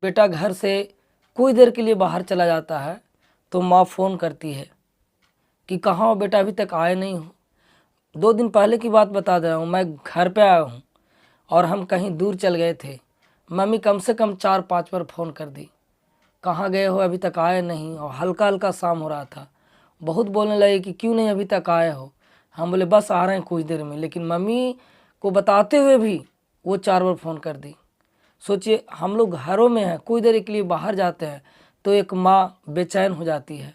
बेटा घर से कुछ देर के लिए बाहर चला जाता है तो माँ फ़ोन करती है कि कहाँ हो बेटा, अभी तक आए नहीं हो। 2 दिन पहले की बात बता दे रहा हूँ, मैं घर पे आया हूँ और हम कहीं दूर चल गए थे। मम्मी कम से कम 4-5 बार फ़ोन कर दी, कहाँ गए हो, अभी तक आए नहीं। और हल्का हल्का शाम हो रहा था, बहुत बोलने लगे कि क्यों नहीं अभी तक आए हो। हम बोले बस आ रहे हैं कुछ देर में, लेकिन मम्मी को बताते हुए भी वो 4 बार फ़ोन कर दी। सोचिए, हम लोग घरों में हैं, कुछ देर के लिए बाहर जाते हैं तो एक माँ बेचैन हो जाती है,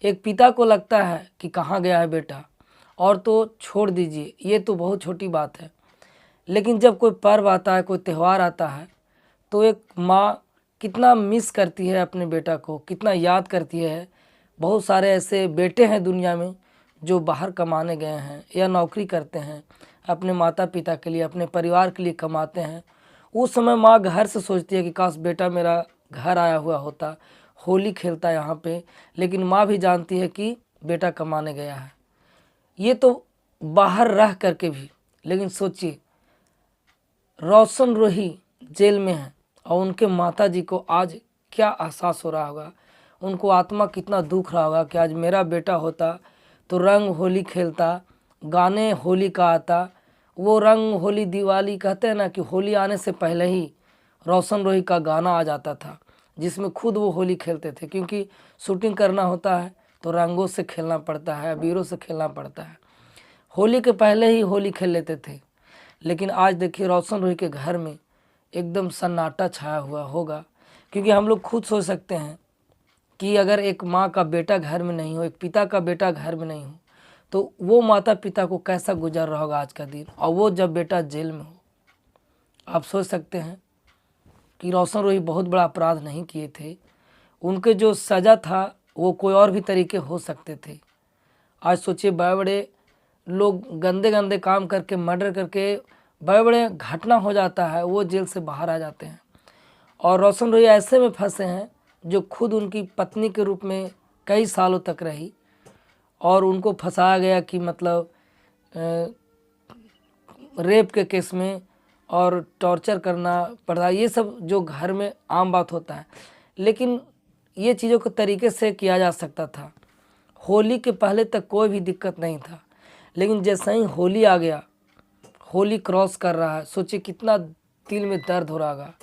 एक पिता को लगता है कि कहाँ गया है बेटा। और तो छोड़ दीजिए, ये तो बहुत छोटी बात है, लेकिन जब कोई पर्व आता है, कोई त्यौहार आता है, तो एक माँ कितना मिस करती है अपने बेटा को, कितना याद करती है। बहुत सारे ऐसे बेटे हैं दुनिया में जो बाहर कमाने गए हैं या नौकरी करते हैं, अपने माता पिता के लिए, अपने परिवार के लिए कमाते हैं। उस समय माँ घर से सोचती है कि काश बेटा मेरा घर आया हुआ होता, होली खेलता यहाँ पे। लेकिन माँ भी जानती है कि बेटा कमाने गया है। ये तो बाहर रह करके भी, लेकिन सोचिए, रोशन रोही जेल में है और उनके माताजी को आज क्या एहसास हो रहा होगा, उनको आत्मा कितना दुख रहा होगा कि आज मेरा बेटा होता तो रंग होली खेलता, गाने होली का आता। वो रंग होली दिवाली कहते हैं ना, कि होली आने से पहले ही रोशन रोही का गाना आ जाता था, जिसमें खुद वो होली खेलते थे। क्योंकि शूटिंग करना होता है तो रंगों से खेलना पड़ता है, अबीरों से खेलना पड़ता है। होली के पहले ही होली खेल लेते थे। लेकिन आज देखिए, रोशन रोही के घर में एकदम सन्नाटा छाया हुआ होगा। क्योंकि हम लोग खुद सोच सकते हैं कि अगर एक माँ का बेटा घर में नहीं हो, एक पिता का बेटा घर में नहीं हो, तो वो माता पिता को कैसा गुजर रहा होगा आज का दिन। और वो जब बेटा जेल में हो, आप सोच सकते हैं कि रोशन रोही बहुत बड़ा अपराध नहीं किए थे, उनके जो सज़ा था वो कोई और भी तरीके हो सकते थे। आज सोचिए, बड़े बड़े लोग गंदे गंदे काम करके, मर्डर करके, बड़े बड़े घटना हो जाता है, वो जेल से बाहर आ जाते हैं। और रोशन रोही ऐसे में फंसे हैं जो खुद उनकी पत्नी के रूप में कई सालों तक रही, और उनको फंसाया गया कि मतलब रेप के केस में, और टॉर्चर करना पड़ा। ये सब जो घर में आम बात होता है, लेकिन ये चीज़ों को तरीके से किया जा सकता था। होली के पहले तक कोई भी दिक्कत नहीं था, लेकिन जैसे ही होली आ गया, होली क्रॉस कर रहा है, सोचिए कितना दिल में दर्द हो रहा होगा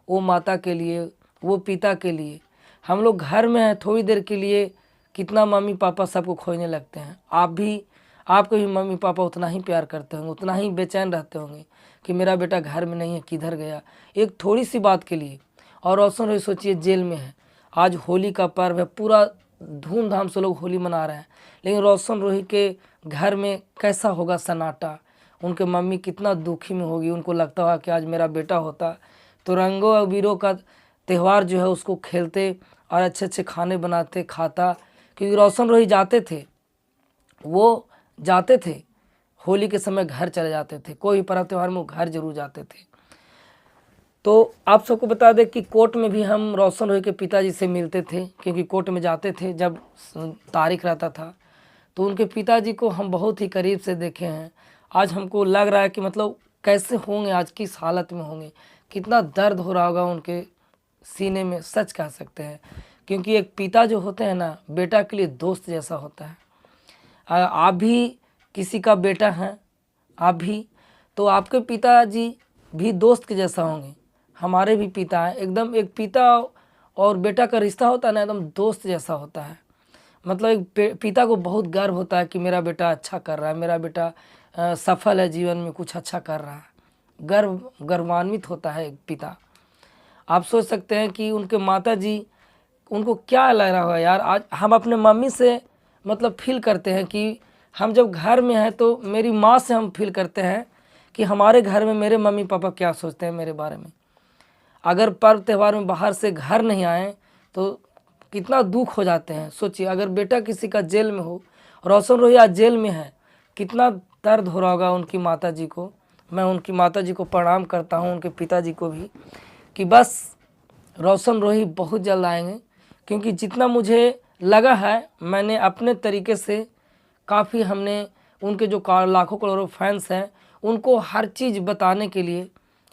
वो माता के लिए, वो पिता के लिए। हम लोग घर में हैं, थोड़ी देर के लिए कितना मम्मी पापा सबको खोजने लगते हैं। आपके भी मम्मी पापा उतना ही प्यार करते होंगे, उतना ही बेचैन रहते होंगे कि मेरा बेटा घर में नहीं है, किधर गया, एक थोड़ी सी बात के लिए। और रोशन रोही सोचिए जेल में है, आज होली का पर्व है, पूरा धूमधाम से लोग होली मना रहे हैं, लेकिन रोशन रोही के घर में कैसा होगा सन्नाटा। उनके मम्मी कितना दुखी में होगी, उनको लगता होगा कि आज मेरा बेटा होता तो रंगों अबीरों का त्यौहार जो है उसको खेलते और अच्छे अच्छे खाने बनाते, खाता। क्योंकि रोशन रोही जाते थे, वो जाते थे होली के समय घर चले जाते थे, कोई भी पर्व त्यौहार में वो घर जरूर जाते थे। तो आप सबको बता दें कि कोर्ट में भी हम रोशन रोही के पिताजी से मिलते थे, क्योंकि कोर्ट में जाते थे जब तारीख रहता था, तो उनके पिताजी को हम बहुत ही करीब से देखे हैं। आज हमको लग रहा है कि मतलब कैसे होंगे, आज किस हालत में होंगे, कितना दर्द हो रहा होगा उनके सीने में, सच कह सकते हैं। क्योंकि एक पिता जो होते हैं ना, बेटा के लिए दोस्त जैसा होता है। आप भी किसी का बेटा हैं, आप भी, तो आपके पिताजी भी दोस्त के जैसा होंगे। हमारे भी पिता हैं, एकदम एक पिता और बेटा का रिश्ता होता है ना, एकदम दोस्त जैसा होता है। मतलब एक पिता को बहुत गर्व होता है कि मेरा बेटा अच्छा कर रहा है, मेरा बेटा सफल है जीवन में, कुछ अच्छा कर रहा है, गर्वान्वित होता है एक पिता। आप सोच सकते हैं कि उनके माताजी, उनको क्या लग रहा होगा यार। आज हम अपने मम्मी से मतलब फील करते हैं कि हम जब घर में हैं, तो मेरी माँ से हम फील करते हैं कि हमारे घर में मेरे मम्मी पापा क्या सोचते हैं मेरे बारे में। अगर पर्व त्यौहार में बाहर से घर नहीं आए तो कितना दुख हो जाते हैं। सोचिए, अगर बेटा किसी का जेल में हो, रोशन रोही आज जेल में है, कितना दर्द हो रहा होगा उनकी माताजी को। मैं उनकी माताजी को प्रणाम करता हूँ, उनके पिताजी को भी, कि बस रोशन रोही बहुत जल्द आएंगे। क्योंकि जितना मुझे लगा है, मैंने अपने तरीके से काफ़ी, हमने उनके जो लाखों करोड़ों फैंस हैं, उनको हर चीज़ बताने के लिए,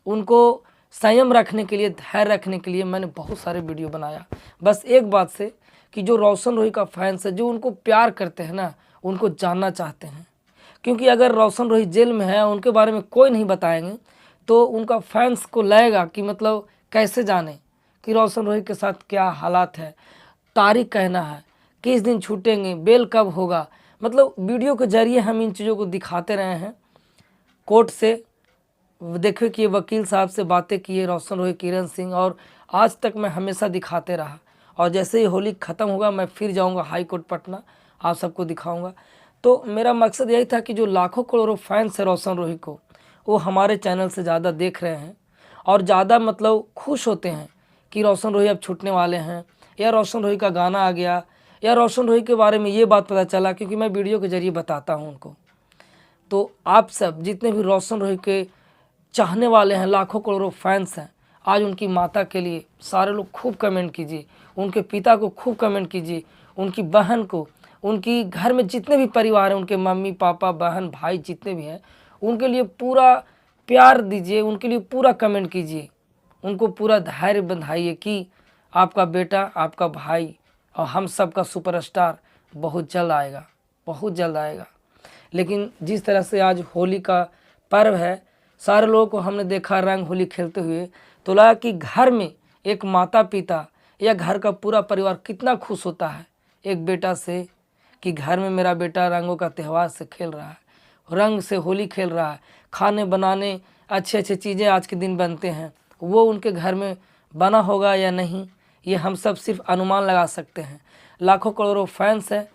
उनको संयम रखने के लिए, धैर्य रखने के लिए मैंने बहुत सारे वीडियो बनाया। बस एक बात से कि जो रोशन रोही का फैंस है, जो उनको प्यार करते हैं ना, उनको जानना चाहते हैं। क्योंकि अगर रोशन रोही जेल में है, उनके बारे में कोई नहीं बताएंगे तो उनका फैंस को लगेगा कि मतलब कैसे जाने कि रोशन रोही के साथ क्या हालात है, तारीख कहना है, किस दिन छूटेंगे, बेल कब होगा। मतलब वीडियो के जरिए हम इन चीज़ों को दिखाते रहे हैं। कोर्ट से देखिए कि वकील साहब से बातें किए रोशन रोही, किरण सिंह, और आज तक मैं हमेशा दिखाते रहा। और जैसे ही होली ख़त्म होगा मैं फिर जाऊंगा हाई कोर्ट पटना, आप सबको दिखाऊंगा। तो मेरा मकसद यही था कि जो लाखों करोड़ों फैंस है रोशन रोही को, वो हमारे चैनल से ज़्यादा देख रहे हैं और ज़्यादा मतलब खुश होते हैं कि रोशन रोही अब छूटने वाले हैं, या रोशन रोही का गाना आ गया, या रोशन रोही के बारे में ये बात पता चला, क्योंकि मैं वीडियो के जरिए बताता हूँ उनको। तो आप सब जितने भी रोशन रोही के चाहने वाले हैं, लाखों करोड़ों फैंस हैं, आज उनकी माता के लिए सारे लोग खूब कमेंट कीजिए, उनके पिता को खूब कमेंट कीजिए, उनकी बहन को, उनकी घर में जितने भी परिवार हैं, उनके मम्मी पापा बहन भाई जितने भी हैं, उनके लिए पूरा प्यार दीजिए, उनके लिए पूरा कमेंट कीजिए, उनको पूरा धैर्य बंधाइए कि आपका बेटा, आपका भाई और हम सब का सुपरस्टार बहुत जल्द आएगा, बहुत जल्द आएगा। लेकिन जिस तरह से आज होली का पर्व है, सारे लोगों को हमने देखा रंग होली खेलते हुए, तो लगा कि घर में एक माता पिता या घर का पूरा परिवार कितना खुश होता है एक बेटा से, कि घर में मेरा बेटा रंगों का त्यौहार से खेल रहा है, रंग से होली खेल रहा है। खाने बनाने अच्छे अच्छे चीज़ें आज के दिन बनते हैं, वो उनके घर में बना होगा या नहीं, ये हम सब सिर्फ अनुमान लगा सकते हैं। लाखों करोड़ों फैंस हैं,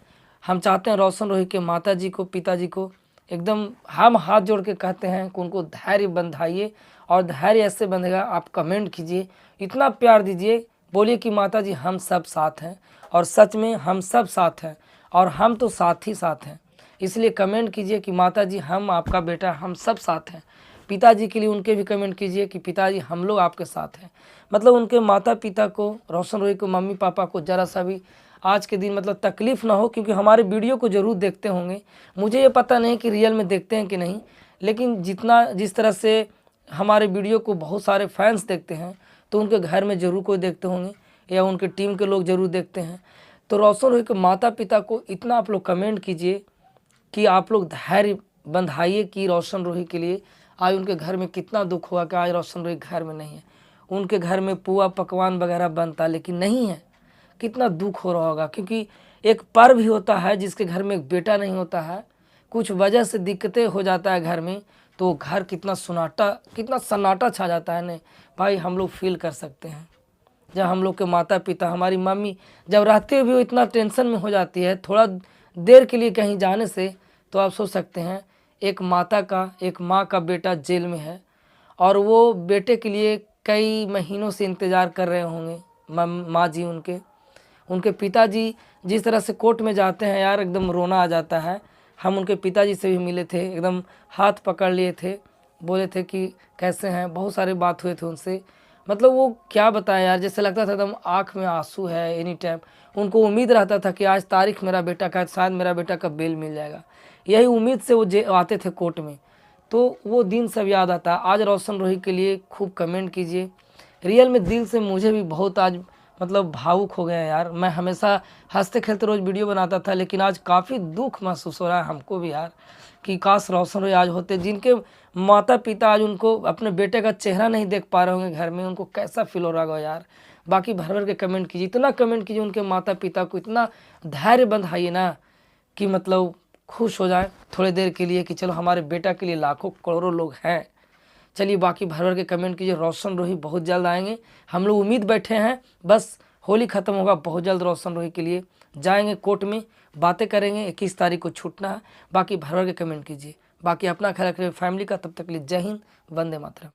हम चाहते हैं रोशन रोही के माता जी को, पिताजी को एकदम हम हाथ जोड़ के कहते हैं कि उनको धैर्य बंधाइए, और धैर्य ऐसे बंधेगा, आप कमेंट कीजिए, इतना प्यार दीजिए, बोलिए कि माता जी हम सब साथ हैं, और सच में हम सब साथ हैं, और हम तो साथ ही साथ हैं। इसलिए कमेंट कीजिए कि माता जी हम आपका बेटा, हम सब साथ हैं। पिताजी के लिए उनके भी कमेंट कीजिए कि पिताजी हम लोग आपके साथ हैं। मतलब उनके माता पिता को, रोशन रोही को, मम्मी पापा को ज़रा सा भी आज के दिन मतलब तकलीफ़ ना हो, क्योंकि हमारे वीडियो को ज़रूर देखते होंगे। मुझे ये पता नहीं कि रियल में देखते हैं कि नहीं, लेकिन जिस तरह से हमारे वीडियो को बहुत सारे फैंस देखते हैं, तो उनके घर में ज़रूर कोई देखते होंगे, या उनके टीम के लोग ज़रूर देखते हैं। तो रोशन रोही के माता पिता को इतना आप लोग कमेंट कीजिए कि आप लोग धैर्य बंधाइए कि रोशन रोही के लिए आज उनके घर में कितना दुख हुआ कि आज रोशन रोही घर में नहीं है। उनके घर में पुआ पकवान वगैरह बनता, लेकिन नहीं है, कितना दुख हो रहा होगा। क्योंकि एक पर्व भी होता है जिसके घर में एक बेटा नहीं होता है, कुछ वजह से दिक्कतें हो जाता है घर में, तो घर कितना सन्नाटा छा जाता है ने भाई, हम लोग फील कर सकते हैं। जब हम लोग के माता पिता, हमारी मम्मी जब रहते हुए भी वो इतना टेंशन में हो जाती है थोड़ा देर के लिए कहीं जाने से, तो आप सोच सकते हैं एक माँ का बेटा जेल में है, और वो बेटे के लिए कई महीनों से इंतज़ार कर रहे होंगे माँ जी उनके पिताजी जिस तरह से कोर्ट में जाते हैं यार, एकदम रोना आ जाता है। हम उनके पिताजी से भी मिले थे, एकदम हाथ पकड़ लिए थे, बोले थे कि कैसे हैं, बहुत सारे बात हुए थे उनसे। मतलब वो क्या बताएं यार, जैसे लगता था एकदम आँख में आंसू है एनी टाइम। उनको उम्मीद रहता था कि आज तारीख मेरा बेटा का, शायद मेरा बेटा का बेल मिल जाएगा, यही उम्मीद से वो आते थे कोर्ट में। तो वो दिन सब याद आता है। आज रोशन रोही के लिए खूब कमेंट कीजिए, रियल में दिल से मुझे भी बहुत आज मतलब भावुक हो गया यार। मैं हमेशा हंसते खेलते रोज़ वीडियो बनाता था, लेकिन आज काफ़ी दुख महसूस हो रहा है हमको भी यार, कि काश रोशन रोही आज होते, जिनके माता पिता आज उनको अपने बेटे का चेहरा नहीं देख पा रहे होंगे घर में, उनको कैसा फील हो रहा होगा यार। बाकी भर भर के कमेंट कीजिए, इतना कमेंट कीजिए उनके माता पिता को, इतना धैर्य बंधाइए ना कि मतलब खुश हो जाए थोड़ी देर के लिए कि चलो हमारे बेटा के लिए लाखों करोड़ों लोग हैं। चलिए बाकी भर भर के कमेंट कीजिए। रोशन रोही बहुत जल्द आएंगे, हम लोग उम्मीद बैठे हैं, बस होली ख़त्म होगा बहुत जल्द रोशन रोही के लिए जाएंगे कोर्ट में, बातें करेंगे, 21 तारीख को छूटना है। बाकी भर भर के कमेंट कीजिए। बाकी अपना ख्याल रखिए फैमिली का, तब तक के लिए जय हिंद, वंदे मातरम।